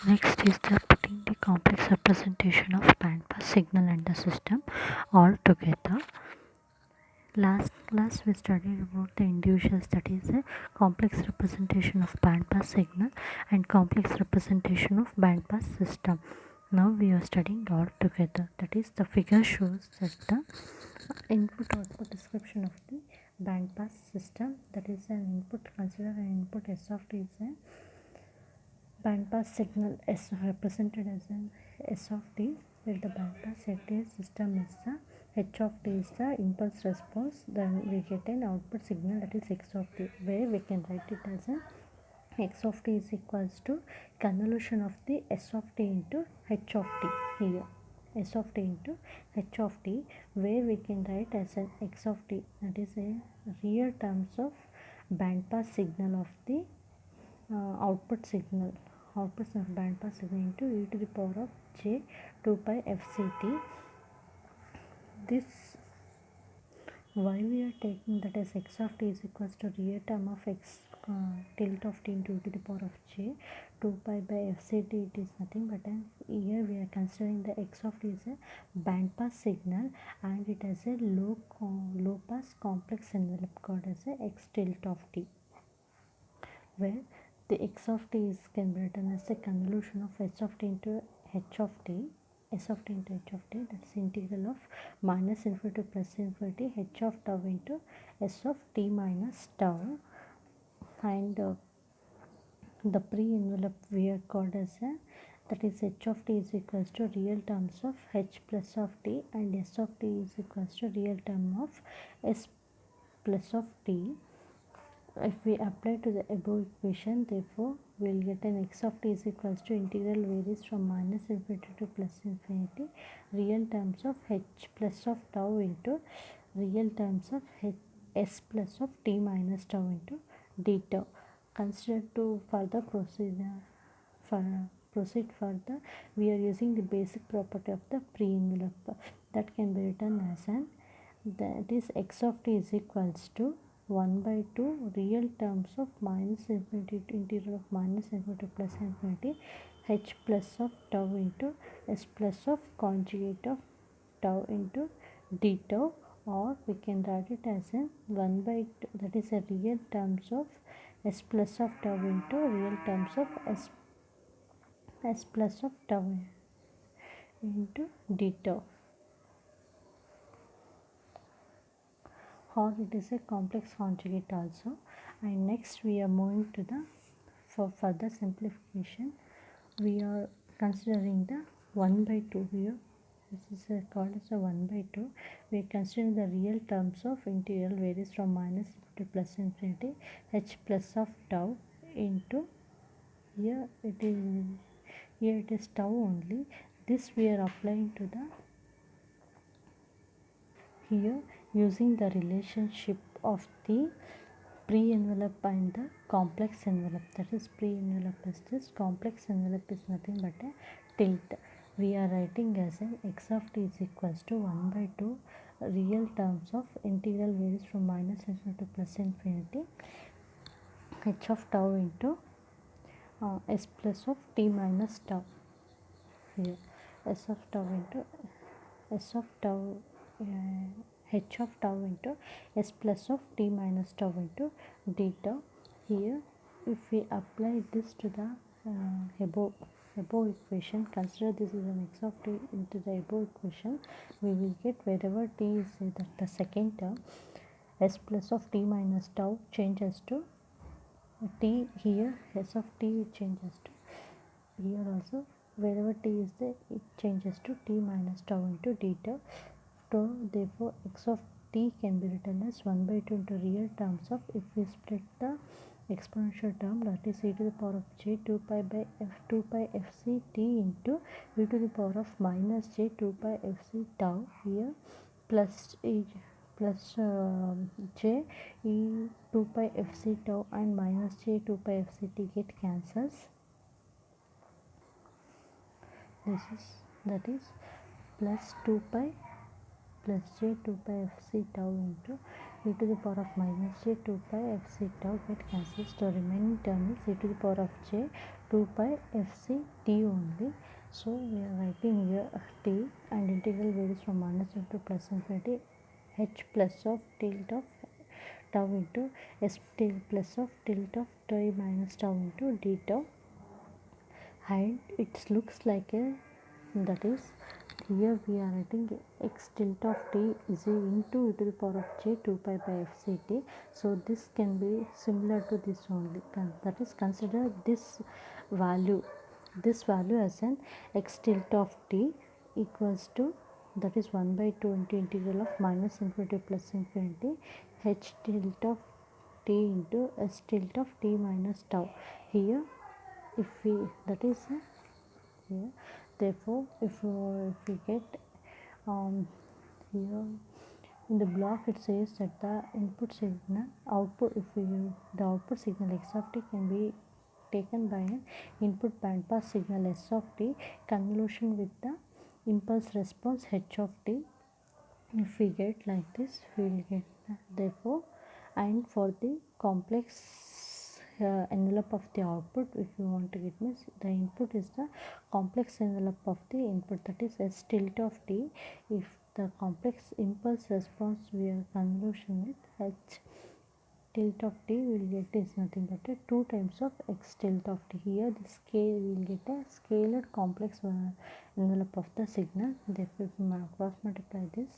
Next is the putting the complex representation of bandpass signal and the system all together. Last class we studied about the individuals, that is a complex representation of bandpass signal and complex representation of bandpass system. Now we are studying all together. That is, the figure shows that the input output description of the bandpass system, that is an input, consider an input S of t is a bandpass signal S represented as an S of t, where the bandpass system is the H of t is the impulse response. Then we get an output signal, that is X of t, where we can write it as an X of t is equals to convolution of the S of t into H of t. Here S of t into H of t, where we can write as an X of t, that is a real terms of bandpass signal of the output signal, output of bandpass signal into e to the power of j 2 pi fct. This, why we are taking that as X of t is equals to real term of x tilt of t into e to the power of j 2 pi by fct, it is nothing but here we are considering the X of t is a bandpass signal and it has a low pass complex envelope called as a x tilt of t, where the X of t is can be written as a convolution of h of t into h of t, s of t into h of t, that's integral of minus infinity to plus infinity h of tau into s of t minus tau. And the pre-envelope we are called as a, that is h of t is equals to real terms of h plus of t and s of t is equals to real term of s plus of t. If we apply to the above equation, therefore we will get an X of t is equals to integral varies from minus infinity to plus infinity real terms of h plus of tau into real terms of s plus of t minus tau into d tau. Consider to further proceed further, we are using the basic property of the pre-envelope, that can be written as an, that is X of t is equals to 1 by 2 real terms of minus infinity to integral of minus infinity to plus infinity h plus of tau into s plus of conjugate of tau into d tau, or we can write it as in 1 by 2, that is a real terms of s plus of tau into real terms of s plus of tau into d tau, or it is a complex conjugate also. And next we are moving to the, for further simplification we are considering the 1 by 2 here. This is called as a 1 by 2. We are considering the real terms of integral varies from minus to plus infinity h plus of tau into, here it is tau only. This we are applying to the, here using the relationship of the pre-envelope and the complex envelope, that is pre-envelope is this, complex envelope is nothing but a tilt. We are writing as an X of t is equals to 1 by 2 real terms of integral varies from minus infinity to plus infinity h of tau into s plus of t minus tau. Here s of tau into s of tau h of tau into s plus of t minus tau into d tau. Here if we apply this to the above equation, consider this is an x of t into the above equation, we will get wherever t is the second term, s plus of t minus tau changes to t, here s of t changes to, here also wherever t is there it changes to t minus tau into d tau. So therefore x of t can be written as 1 by 2 into real terms of, if we split the exponential term, that is e to the power of j 2 pi by f 2 pi fc t into e to the power of minus j 2 pi fc tau, here plus j e 2 pi fc tau and minus j 2 pi fc t get cancels. This is, that is plus 2 pi plus j 2 pi fc tau into e to the power of minus j 2 pi f c tau get cancelled. So remaining term is e to the power of j 2 pi f c t only. So we are writing here t, and integral varies from minus to plus infinity h plus of tilt of tau into s plus of tilt of t minus tau into d tau, and it looks like a, that is, here we are writing x tilde of t is into e to the power of j 2 pi by f c t. So this can be similar to this only, that is, consider this value as an x tilde of t equals to, that is 1 by 2 into integral of minus infinity plus infinity h tilde of t into s tilde of t minus tau. Here if we, that is here, therefore if we get here in the block it says that the input signal output, if we the output signal x of t can be taken by an input band pass signal s of t convolution with the impulse response h of t. If we get like this, we will get therefore, and for the complex envelope of the output, if you want to get, means the input is the complex envelope of the input, that is s tilde of t. If the complex impulse response we are convolution with h tilde of t, we will get is nothing but a 2 times of x tilde of t. Here the scale, we will get a scalar complex envelope of the signal. Therefore if we cross multiply this,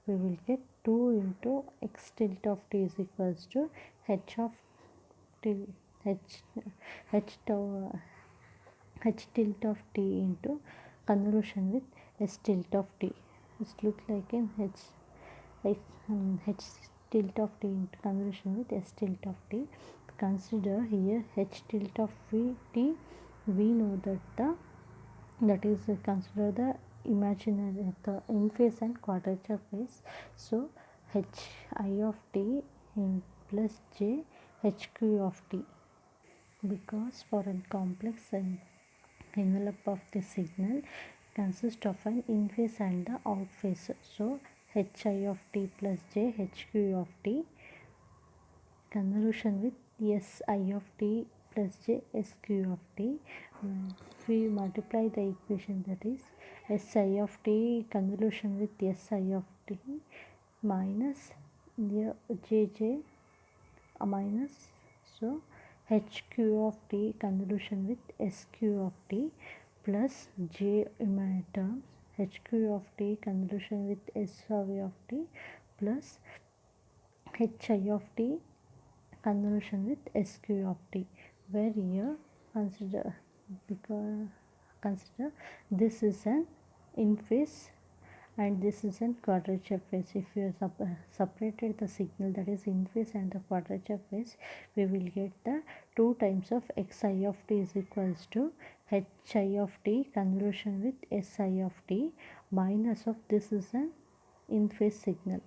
we will get 2 into x tilde of t is equals to h of t h tau h tilde of t into convolution with s tilde of t. It looks like an h tilde of t into convolution with s tilde of t. Consider here h tilde of t, we know that is consider the imaginary, the in phase and quadrature phase. So h I of t in plus j h q of t, because for a complex envelope of the signal consists of an in phase and the out phase. So h I of t plus j h q of t convolution with s I of t plus j s q of t. If we multiply the equation, that is s I of t convolution with s I of t minus the j j minus, so h q of t convolution with s q of t plus j in my terms h q of t convolution with s of t plus h I of t convolution with sq of t, where here consider, because consider this is an in phase and this is an quadrature phase. If you separated the signal, that is in phase and the quadrature phase, we will get the 2 times of x I of t is equals to h I of t convolution with s I of t minus of, this is an in phase signal,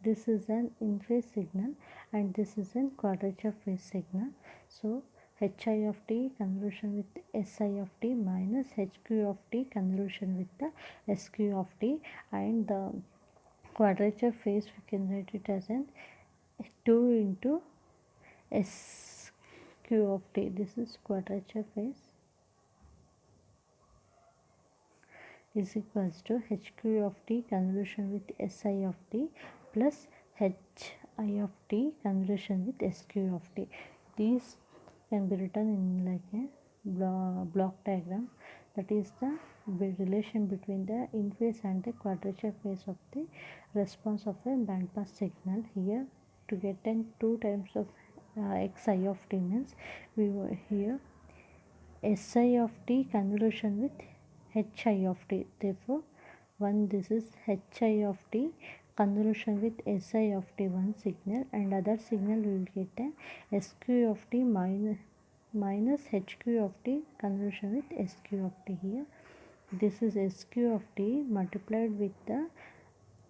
this is an in phase signal and this is an quadrature phase signal. So h I of t convolution with s I of t minus h q of t convolution with the s q of t, and the quadrature phase we can write it as an 2 into s q of t. This is quadrature phase is equals to h q of t convolution with s I of t plus h I of t convolution with s q of t. These can be written in like a block diagram, that is the relation between the in phase and the quadrature phase of the response of a band pass signal. Here to get 2 times of x I of t means we were here s I of t convolution with h I of t. Therefore one, this is h I of t convolution with s I of t one signal, and other signal we will get a s q of t minus h q of t convolution with s q of t. Here this is s q of t multiplied with the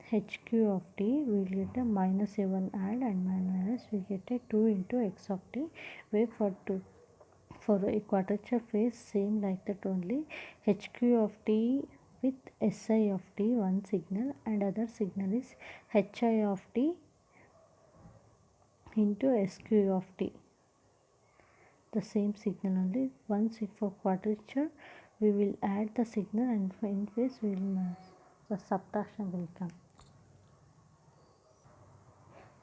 h q of t, we will get a minus a1 add and minus we get a 2 into x of t, where for a quadrature phase same like that only, h q of t with Si of t one signal and other signal is Hi of t into Sq of t. The same signal only. Once for quadrature we will add the signal, and in phase we will the subtraction will come.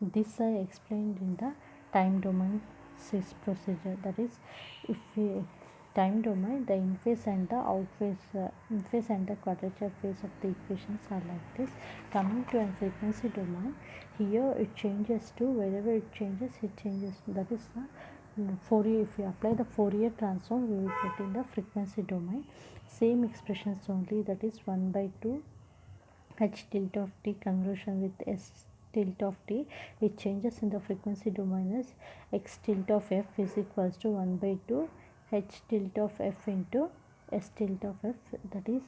This I explained in the time domain procedure. That is, if we time domain, the in phase and the out phase, in phase and the quadrature phase of the equations are like this. Coming to a frequency domain, here it changes to wherever it changes. That is the Fourier. If we apply the Fourier transform, we will get in the frequency domain same expressions only. That is 1 by 2 H tilde of t conversion with S tilde of t. It changes in the frequency domain as x tilde of f is equals to 1 by 2 H tilde of f into S tilde of f. That is,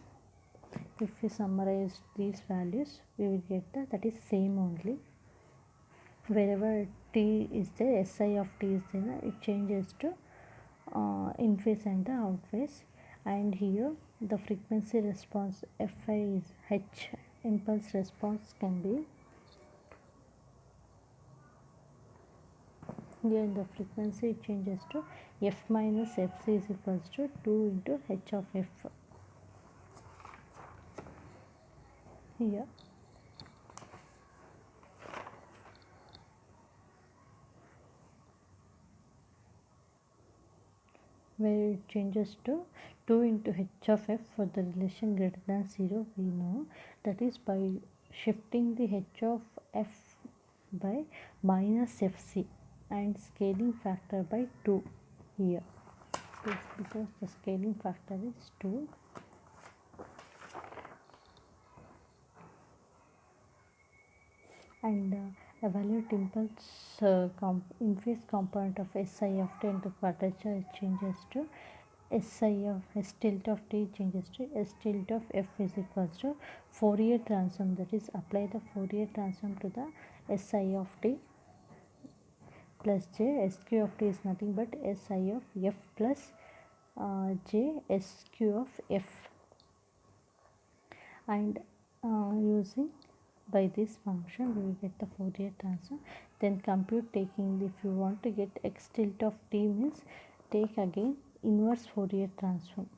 if we summarize these values, we will get that is same only. Wherever t is there, Si of t is there, it changes to in phase and the out phase. And here the frequency response Fi is H impulse response can be here in the frequency it changes to F minus Fc is equals to 2 into H of F. Here where it changes to 2 into H of F for the relation greater than 0, we know that is by shifting the H of F by minus Fc and scaling factor by 2 here. This because the scaling factor is 2. And evaluate impulse in phase component of Si of t into quadrature, it changes to Si of S tilde of t changes to S tilde of f is equals to Fourier transform. That is, apply the Fourier transform to the Si of t plus j. Sq of t is nothing but Si of f plus j Sq of f. And using by this function we will get the Fourier transform. Then compute taking, if you want to get x tilde of t means take again inverse Fourier transform.